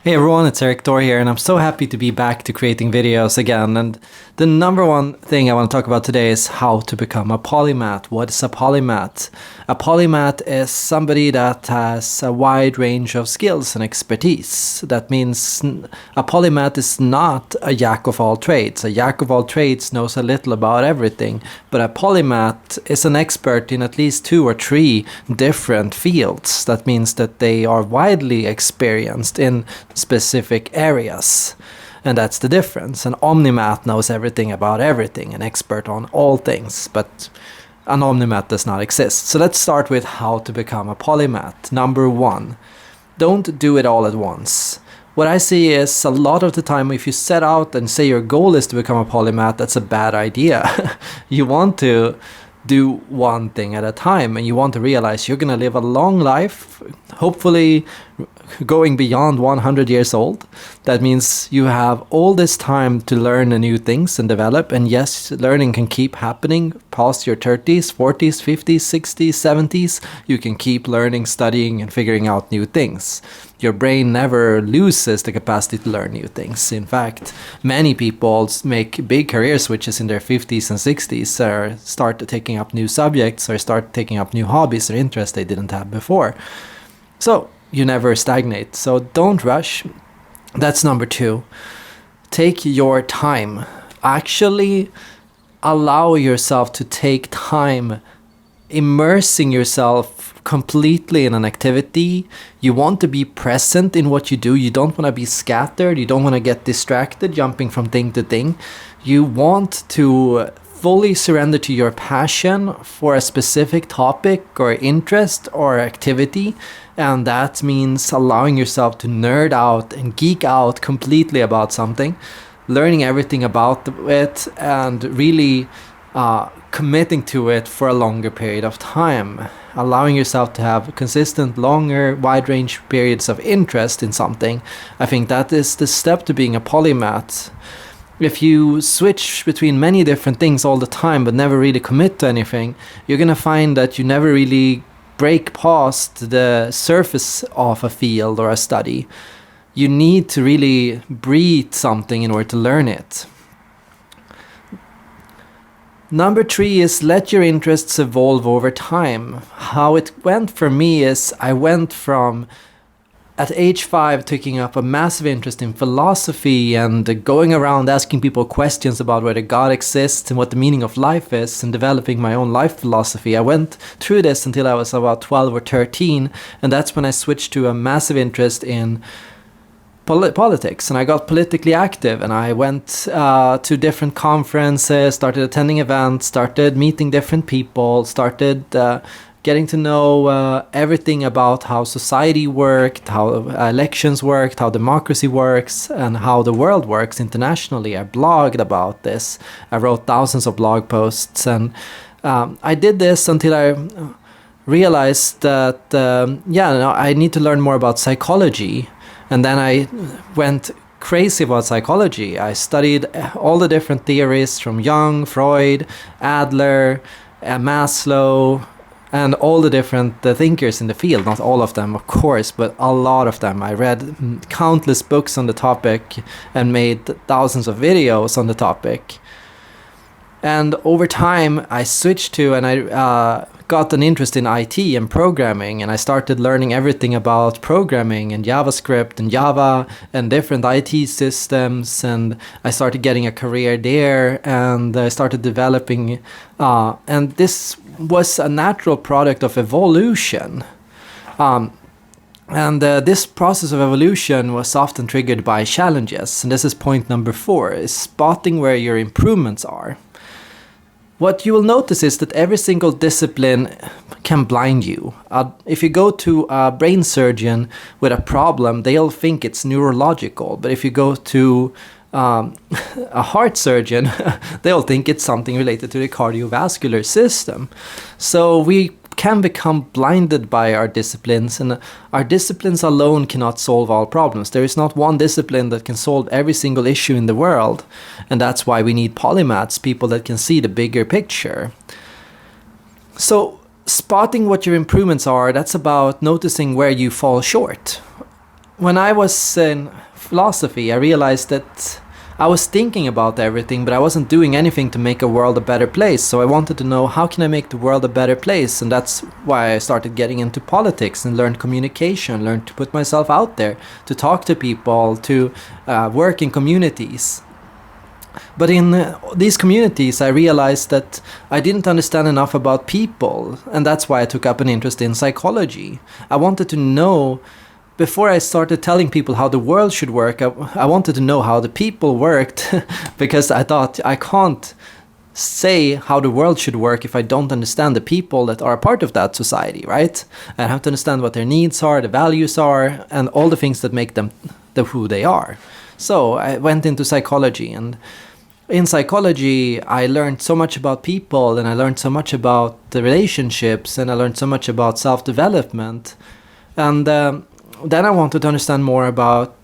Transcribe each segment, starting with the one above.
Hey everyone, it's Erik Thor here, and I'm so happy to be back to creating videos again. And the number one thing I want to talk about today is how to become a polymath. What is a polymath? A polymath is somebody that has a wide range of skills and expertise. That means a polymath is not a jack of all trades. A jack of all trades knows a little about everything, but a polymath is an expert in at least 2 or 3 different fields. That means that they are widely experienced in specific areas, and that's the difference. An omnimath knows everything about everything, an expert on all things, but an omnimath does not exist. So let's start with how to become a polymath. Number 1, don't do it all at once. What I see is a lot of the time, if you set out and say your goal is to become a polymath, that's a bad idea. You want to do one thing at a time, and you want to realize you're going to live a long life, hopefully going beyond 100 years old. That means you have all this time to learn new things and develop, and yes, learning can keep happening past your 30s, 40s, 50s, 60s, 70s. You can keep learning, studying, and figuring out new things. Your brain never loses the capacity to learn new things. In fact, many people make big career switches in their 50s and 60s, or start taking up new subjects, or start taking up new hobbies or interests they didn't have before. So you never stagnate. So don't rush. That's number 2. Take your time. Actually allow yourself to take time immersing yourself completely in an activity. You want to be present in what you do. You don't want to be scattered. You don't want to get distracted, jumping from thing to thing. You want to fully surrender to your passion for a specific topic or interest or activity. And that means allowing yourself to nerd out and geek out completely about something, learning everything about it, and really committing to it for a longer period of time, allowing yourself to have consistent, longer, wide range periods of interest in something. I think that is the step to being a polymath. If you switch between many different things all the time but never really commit to anything, you're going to find that you never really break past the surface of a field or a study. You need to really breathe something in order to learn it. Number 3 is let your interests evolve over time. How it went for me is I went from, at age 5, taking up a massive interest in philosophy and going around asking people questions about whether God exists and what the meaning of life is, and developing my own life philosophy. I went through this until I was about 12 or 13, and that's when I switched to a massive interest in politics, and I got politically active, and I went to different conferences, started attending events, started meeting different people, started getting to know everything about how society worked, how elections worked, how democracy works, and how the world works internationally. I blogged about this. I wrote thousands of blog posts, and I did this until I realized that I need to learn more about psychology. And then I went crazy about psychology. I studied all the different theories from Jung, Freud, Adler, Maslow, and all the different thinkers in the field. Not all of them, of course, but a lot of them. I read countless books on the topic and made thousands of videos on the topic. And over time, I switched to, and I got an interest in IT and programming, and I started learning everything about programming and JavaScript and Java and different IT systems, and I started getting a career there, and I started developing, and this was a natural product of evolution. This process of evolution was often triggered by challenges, and this is point number 4, is spotting where your improvements are. What you will notice is that every single discipline can blind you. If you go to a brain surgeon with a problem, they'll think it's neurological. But if you go to a heart surgeon, they'll think it's something related to the cardiovascular system. So we can become blinded by our disciplines, and our disciplines alone cannot solve all problems. There is not one discipline that can solve every single issue in the world, and that's why we need polymaths, people that can see the bigger picture. So spotting what your improvements are, that's about noticing where you fall short. when I was in philosophy, I realized that I was thinking about everything, but I wasn't doing anything to make a world a better place. So I wanted to know, how can I make the world a better place? And that's why I started getting into politics and learned communication, learned to put myself out there, to talk to people, to work in communities. But in these communities, I realized that I didn't understand enough about people, and that's why I took up an interest in psychology. I wanted to know, before I started telling people how the world should work, I wanted to know how the people worked, because I thought, I can't say how the world should work if I don't understand the people that are a part of that society, right? I have to understand what their needs are, the values are, and all the things that make them who they are. So I went into psychology, and in psychology I learned so much about people, and I learned so much about the relationships, and I learned so much about self-development. And then I wanted to understand more about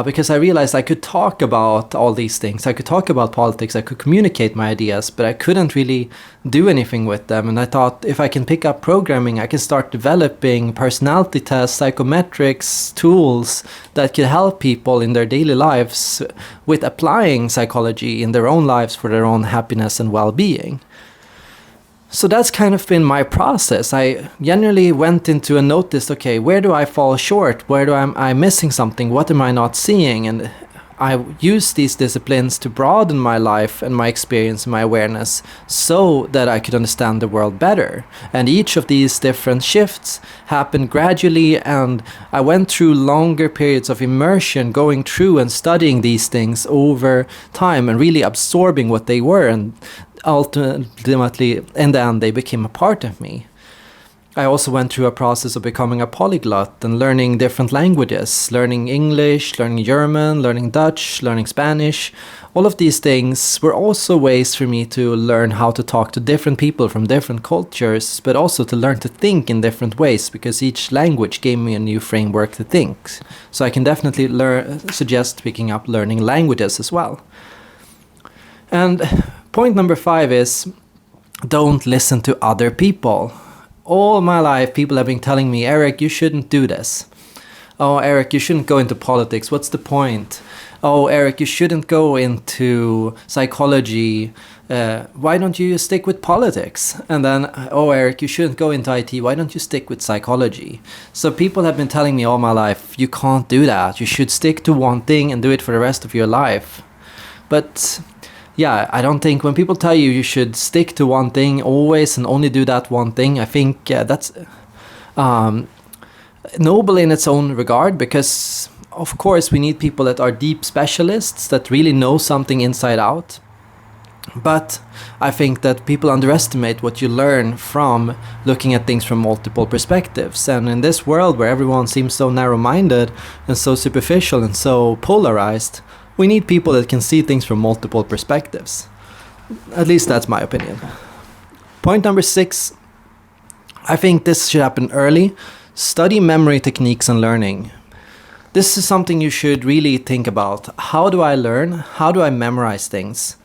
because I realized I could talk about all these things. I could talk about politics, I could communicate my ideas, but I couldn't really do anything with them. And I thought, if I can pick up programming, I can start developing personality tests, psychometrics, tools that could help people in their daily lives with applying psychology in their own lives for their own happiness and well-being. So that's kind of been my process. I generally went into and noticed, okay, where do I fall short? Where do I'm missing something? What am I not seeing? And I used these disciplines to broaden my life and my experience and my awareness so that I could understand the world better. And each of these different shifts happened gradually, and I went through longer periods of immersion, going through and studying these things over time and really absorbing what they were. And ultimately, in the end, they became a part of me. I also went through a process of becoming a polyglot and learning different languages, learning English, learning German, learning Dutch, learning Spanish. All of these things were also ways for me to learn how to talk to different people from different cultures, but also to learn to think in different ways, because each language gave me a new framework to think. So I can definitely suggest picking up learning languages as well. And point number 5 is, don't listen to other people. All my life, people have been telling me, Erik, you shouldn't do this. Oh, Erik, you shouldn't go into politics. What's the point? Oh, Erik, you shouldn't go into psychology. Why don't you stick with politics? And then, oh, Erik, you shouldn't go into IT. Why don't you stick with psychology? So people have been telling me all my life, you can't do that. You should stick to one thing and do it for the rest of your life. But yeah, I don't think when people tell you you should stick to one thing always and only do that one thing, I think that's noble in its own regard, because of course we need people that are deep specialists that really know something inside out. But I think that people underestimate what you learn from looking at things from multiple perspectives. And in this world where everyone seems so narrow-minded and so superficial and so polarized, we need people that can see things from multiple perspectives. At least that's my opinion. Point number 6, I think this should happen early. Study memory techniques and learning. This is something you should really think about. How do I learn? How do I memorize things?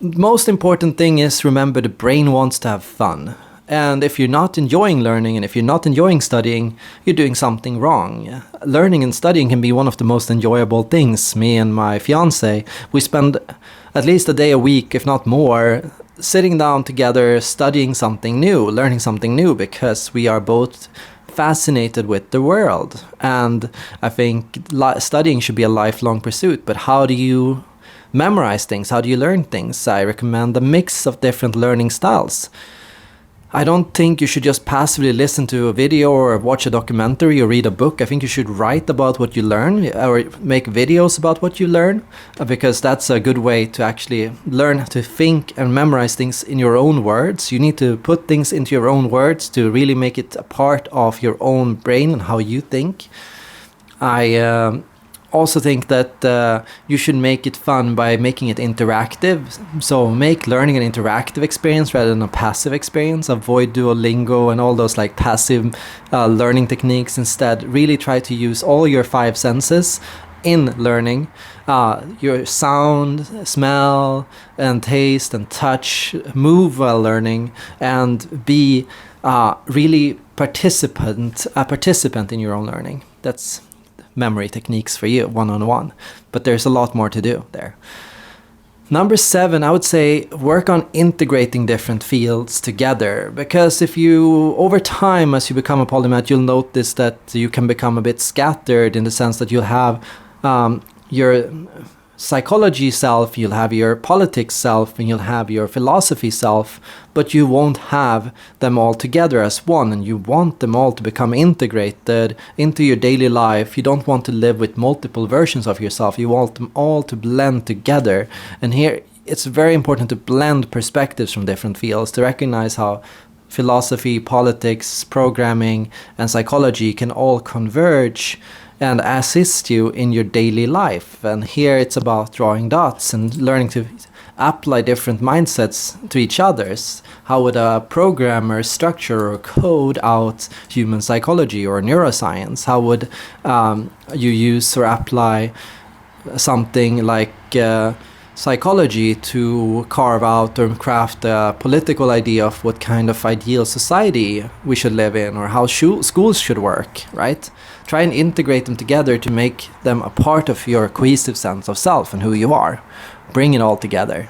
Most important thing is, remember, the brain wants to have fun. And if you're not enjoying learning, and if you're not enjoying studying, you're doing something wrong. Learning and studying can be one of the most enjoyable things. Me and my fiance, we spend at least a day a week, if not more, sitting down together, studying something new, learning something new, because we are both fascinated with the world. And I think studying should be a lifelong pursuit. But how do you memorize things? How do you learn things? I recommend a mix of different learning styles. I don't think you should just passively listen to a video or watch a documentary or read a book. I think you should write about what you learn or make videos about what you learn, because that's a good way to actually learn to think and memorize things in your own words. You need to put things into your own words to really make it a part of your own brain and how you think. I also think that you should make it fun by making it interactive. So make learning an interactive experience rather than a passive experience. Avoid Duolingo and all those like passive learning techniques. Instead, really try to use all your 5 senses in learning. Your sound, smell, and taste and touch, move while learning, and be really a participant in your own learning. That's memory techniques for you, one-on-one. But there's a lot more to do there. Number 7, I would say work on integrating different fields together, because if you, over time, as you become a polymath, you'll notice that you can become a bit scattered, in the sense that you'll have your psychology self, you'll have your politics self, and you'll have your philosophy self, but you won't have them all together as one, and you want them all to become integrated into your daily life. You don't want to live with multiple versions of yourself. You want them all to blend together. And here it's very important to blend perspectives from different fields, to recognize how philosophy, politics, programming, and psychology can all converge and assist you in your daily life. And here it's about drawing dots and learning to apply different mindsets to each other's. How would a programmer structure or code out human psychology or neuroscience? How would you use or apply something like psychology to carve out or craft a political idea of what kind of ideal society we should live in, or how schools should work, right? Try and integrate them together to make them a part of your cohesive sense of self and who you are. Bring it all together.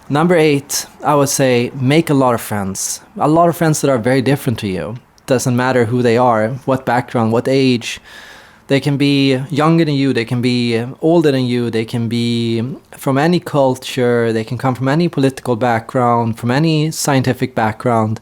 Number 8, I would say make a lot of friends. A lot of friends that are very different to you. Doesn't matter who they are, what background, what age. They can be younger than you, they can be older than you, they can be from any culture, they can come from any political background, from any scientific background.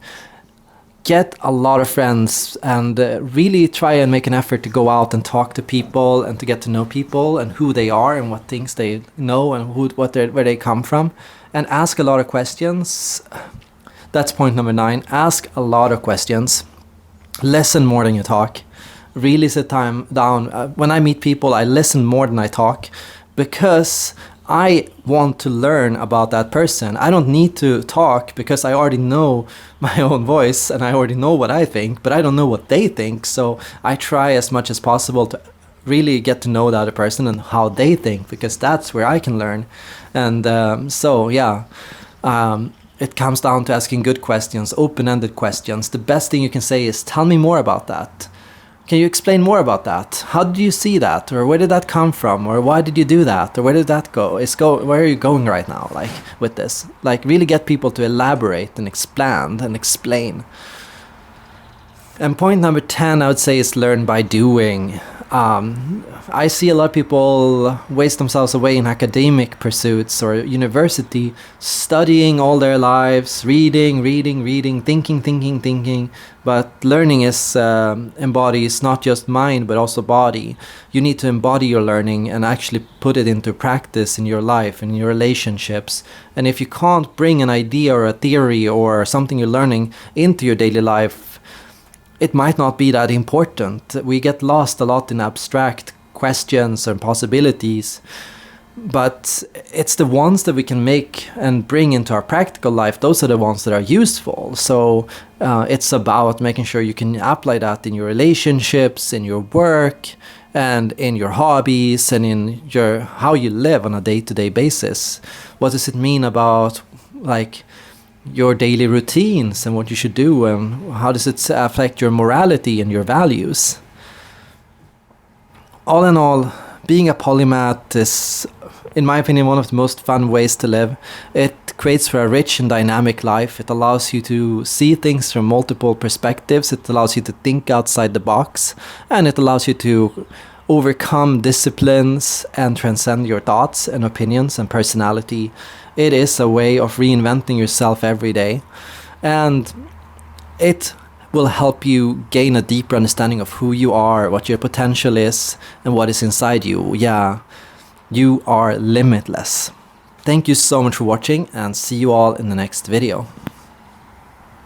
Get a lot of friends and really try and make an effort to go out and talk to people and to get to know people and who they are and what things they know and where they come from. And ask a lot of questions. That's point number 9. Ask a lot of questions. Listen more than you talk. Really sit time down. When I meet people, I listen more than I talk, because I want to learn about that person. I don't need to talk because I already know my own voice and I already know what I think, but I don't know what they think. So I try as much as possible to really get to know the other person and how they think, because that's where I can learn. And it comes down to asking good questions, open-ended questions. The best thing you can say is, tell me more about that. Can you explain more about that? How did you see that? Or where did that come from? Or why did you do that? Or where did that go? Where are you going right now, like, with this? Like, really get people to elaborate and expand and explain. And point number 10, I would say, is learn by doing. I see a lot of people waste themselves away in academic pursuits or university, studying all their lives, reading, thinking. But learning is embodies not just mind, but also body. You need to embody your learning and actually put it into practice in your life, in your relationships. And if you can't bring an idea or a theory or something you're learning into your daily life, it might not be that important. We get lost a lot in abstract questions and possibilities, but it's the ones that we can make and bring into our practical life. Those are the ones that are useful. So it's about making sure you can apply that in your relationships, in your work, and in your hobbies, and in your how you live on a day-to-day basis. What does it mean about, like, your daily routines and what you should do, and how does it affect your morality and your values? All in all, being a polymath is, in my opinion, one of the most fun ways to live. It creates for a rich and dynamic life. It allows you to see things from multiple perspectives. It allows you to think outside the box, and it allows you to overcome disciplines and transcend your thoughts and opinions and personality. It is a way of reinventing yourself every day, and it will help you gain a deeper understanding of who you are, what your potential is, and what is inside you. Yeah, you are limitless. Thank you so much for watching, and see you all in the next video.